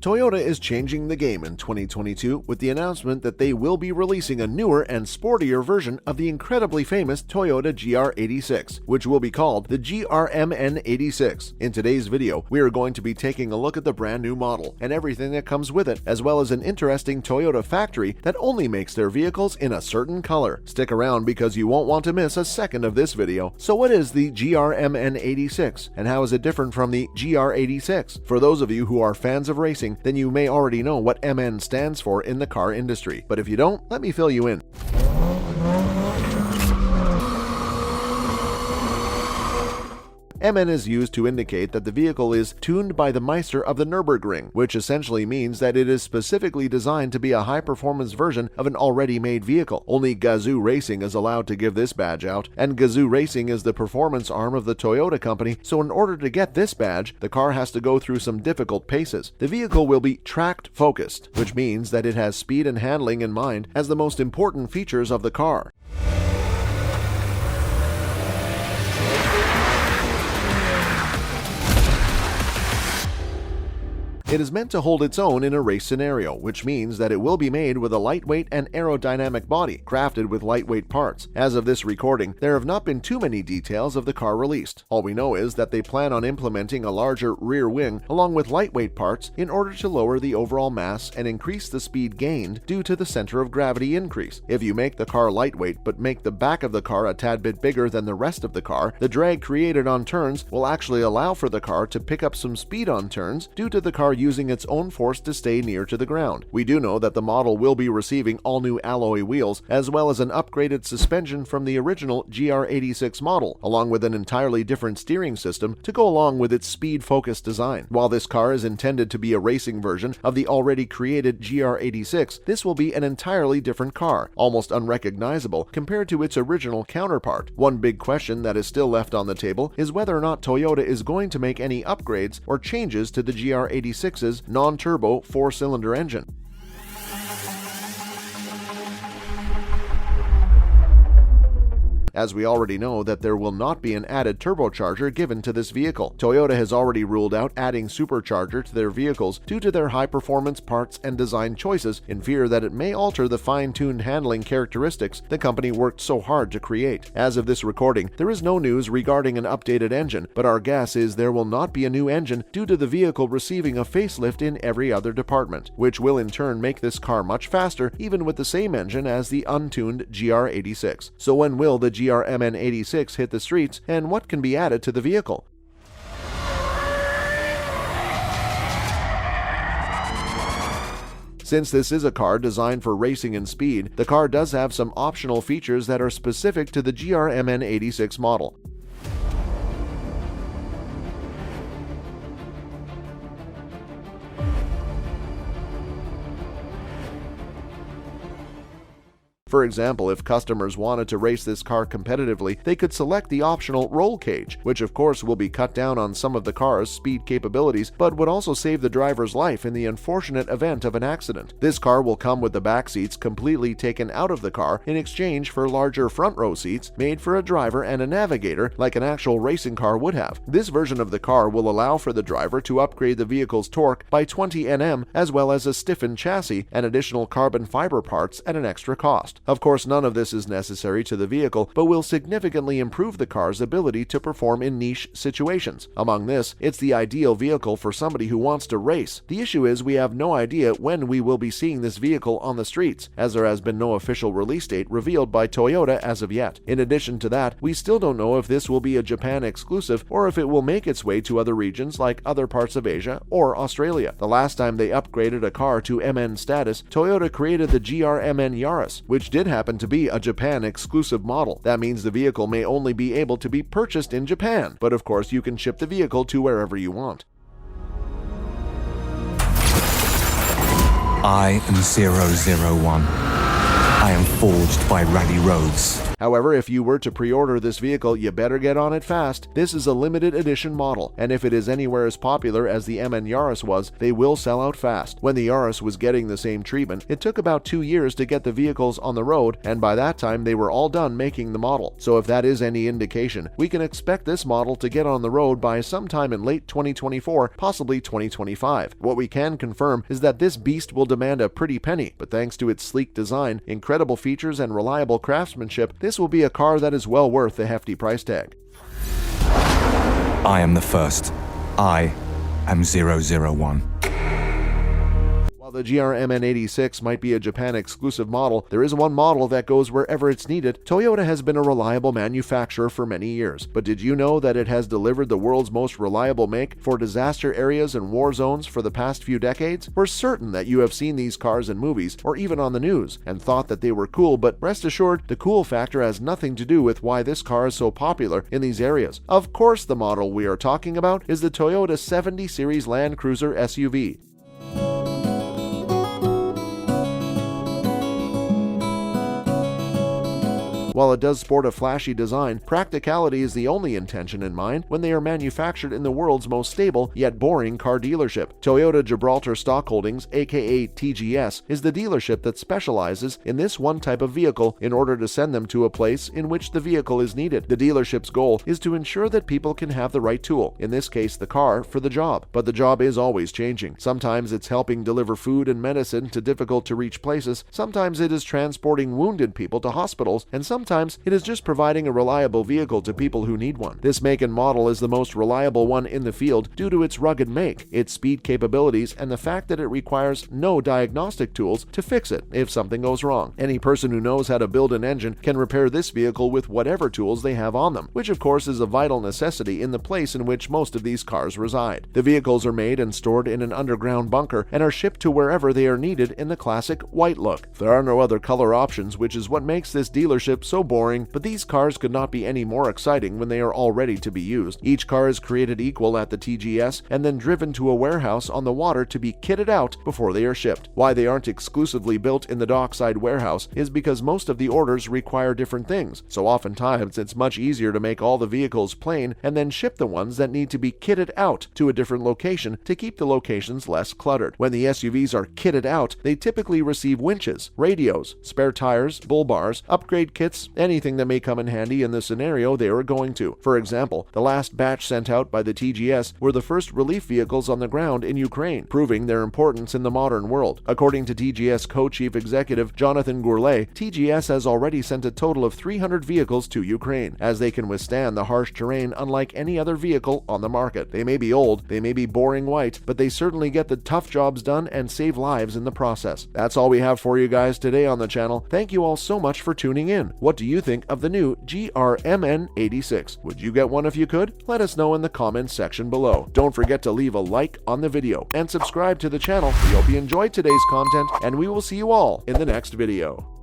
Toyota is changing the game in 2022 with the announcement that they will be releasing a newer and sportier version of the incredibly famous Toyota GR86, which will be called the GRMN86. In today's video, we are going to be taking a look at the brand new model and everything that comes with it, as well as an interesting Toyota factory that only makes their vehicles in a certain color. Stick around because you won't want to miss a second of this video. So what is the GRMN86 and how is it different from the GR86? For those of you who are fans of racing, then you may already know what MN stands for in the car industry. But if you don't, let me fill you in. MN is used to indicate that the vehicle is tuned by the Meister of the Nürburgring, which essentially means that it is specifically designed to be a high-performance version of an already made vehicle. Only Gazoo Racing is allowed to give this badge out, and Gazoo Racing is the performance arm of the Toyota company, so in order to get this badge, the car has to go through some difficult paces. The vehicle will be tracked-focused, which means that it has speed and handling in mind as the most important features of the car. It is meant to hold its own in a race scenario, which means that it will be made with a lightweight and aerodynamic body, crafted with lightweight parts. As of this recording, there have not been too many details of the car released. All we know is that they plan on implementing a larger rear wing along with lightweight parts in order to lower the overall mass and increase the speed gained due to the center of gravity increase. If you make the car lightweight but make the back of the car a tad bit bigger than the rest of the car, the drag created on turns will actually allow for the car to pick up some speed on turns due to the car using its own force to stay near to the ground. We do know that the model will be receiving all new alloy wheels as well as an upgraded suspension from the original GR86 model, along with an entirely different steering system to go along with its speed-focused design. While this car is intended to be a racing version of the already created GR86, this will be an entirely different car, almost unrecognizable compared to its original counterpart. One big question that is still left on the table is whether or not Toyota is going to make any upgrades or changes to the GR86's non-turbo 4-cylinder engine. As we already know that there will not be an added turbocharger given to this vehicle. Toyota has already ruled out adding supercharger to their vehicles due to their high-performance parts and design choices, in fear that it may alter the fine-tuned handling characteristics the company worked so hard to create. As of this recording, there is no news regarding an updated engine, but our guess is there will not be a new engine due to the vehicle receiving a facelift in every other department, which will in turn make this car much faster even with the same engine as the untuned GR86. So when will the GRMN86 hit the streets, and what can be added to the vehicle? Since this is a car designed for racing and speed, the car does have some optional features that are specific to the GRMN86 model. For example, if customers wanted to race this car competitively, they could select the optional roll cage, which of course will be cut down on some of the car's speed capabilities, but would also save the driver's life in the unfortunate event of an accident. This car will come with the back seats completely taken out of the car in exchange for larger front row seats made for a driver and a navigator like an actual racing car would have. This version of the car will allow for the driver to upgrade the vehicle's torque by 20 Nm as well as a stiffened chassis and additional carbon fiber parts at an extra cost. Of course, none of this is necessary to the vehicle, but will significantly improve the car's ability to perform in niche situations. Among this, it's the ideal vehicle for somebody who wants to race. The issue is we have no idea when we will be seeing this vehicle on the streets, as there has been no official release date revealed by Toyota as of yet. In addition to that, we still don't know if this will be a Japan exclusive or if it will make its way to other regions like other parts of Asia or Australia. The last time they upgraded a car to MN status, Toyota created the GRMN Yaris, which did happen to be a Japan exclusive model. That means the vehicle may only be able to be purchased in Japan, but of course you can ship the vehicle to wherever you want. I am 001. I am forged by Rally Roads. However, if you were to pre-order this vehicle, you better get on it fast. This is a limited edition model, and if it is anywhere as popular as the MN Yaris was, they will sell out fast. When the Yaris was getting the same treatment, it took about 2 years to get the vehicles on the road, and by that time they were all done making the model. So if that is any indication, we can expect this model to get on the road by sometime in late 2024, possibly 2025. What we can confirm is that this beast will demand a pretty penny, but thanks to its sleek design, incredible features, and reliable craftsmanship, this will be a car that is well worth the hefty price tag. I am the first. I am 001. While the GR-MN86 might be a Japan-exclusive model, there is one model that goes wherever it's needed. Toyota has been a reliable manufacturer for many years, but did you know that it has delivered the world's most reliable make for disaster areas and war zones for the past few decades? We're certain that you have seen these cars in movies or even on the news and thought that they were cool, but rest assured, the cool factor has nothing to do with why this car is so popular in these areas. Of course, the model we are talking about is the Toyota 70 Series Land Cruiser SUV. While it does sport a flashy design, practicality is the only intention in mind when they are manufactured in the world's most stable yet boring car dealership. Toyota Gibraltar Stock Holdings, aka TGS, is the dealership that specializes in this one type of vehicle in order to send them to a place in which the vehicle is needed. The dealership's goal is to ensure that people can have the right tool, in this case the car, for the job. But the job is always changing. Sometimes it's helping deliver food and medicine to difficult to reach places, sometimes it is transporting wounded people to hospitals, and sometimes it is just providing a reliable vehicle to people who need one. This make and model is the most reliable one in the field due to its rugged make, its speed capabilities, and the fact that it requires no diagnostic tools to fix it if something goes wrong. Any person who knows how to build an engine can repair this vehicle with whatever tools they have on them, which of course is a vital necessity in the place in which most of these cars reside. The vehicles are made and stored in an underground bunker and are shipped to wherever they are needed in the classic white look. There are no other color options, which is what makes this dealership so boring, but these cars could not be any more exciting when they are all ready to be used. Each car is created equal at the TGS and then driven to a warehouse on the water to be kitted out before they are shipped. Why they aren't exclusively built in the dockside warehouse is because most of the orders require different things, so oftentimes it's much easier to make all the vehicles plain and then ship the ones that need to be kitted out to a different location to keep the locations less cluttered. When the SUVs are kitted out, they typically receive winches, radios, spare tires, bull bars, upgrade kits, anything that may come in handy in the scenario they are going to. For example, the last batch sent out by the TGS were the first relief vehicles on the ground in Ukraine, proving their importance in the modern world. According to TGS co-chief executive Jonathan Gourlay, TGS has already sent a total of 300 vehicles to Ukraine, as they can withstand the harsh terrain unlike any other vehicle on the market. They may be old, they may be boring white, but they certainly get the tough jobs done and save lives in the process. That's all we have for you guys today on the channel. Thank you all so much for tuning in. What do you think of the new GR-MN86? Would you get one if you could? Let us know in the comments section below. Don't forget to leave a like on the video and subscribe to the channel. We hope you enjoyed today's content, and we will see you all in the next video.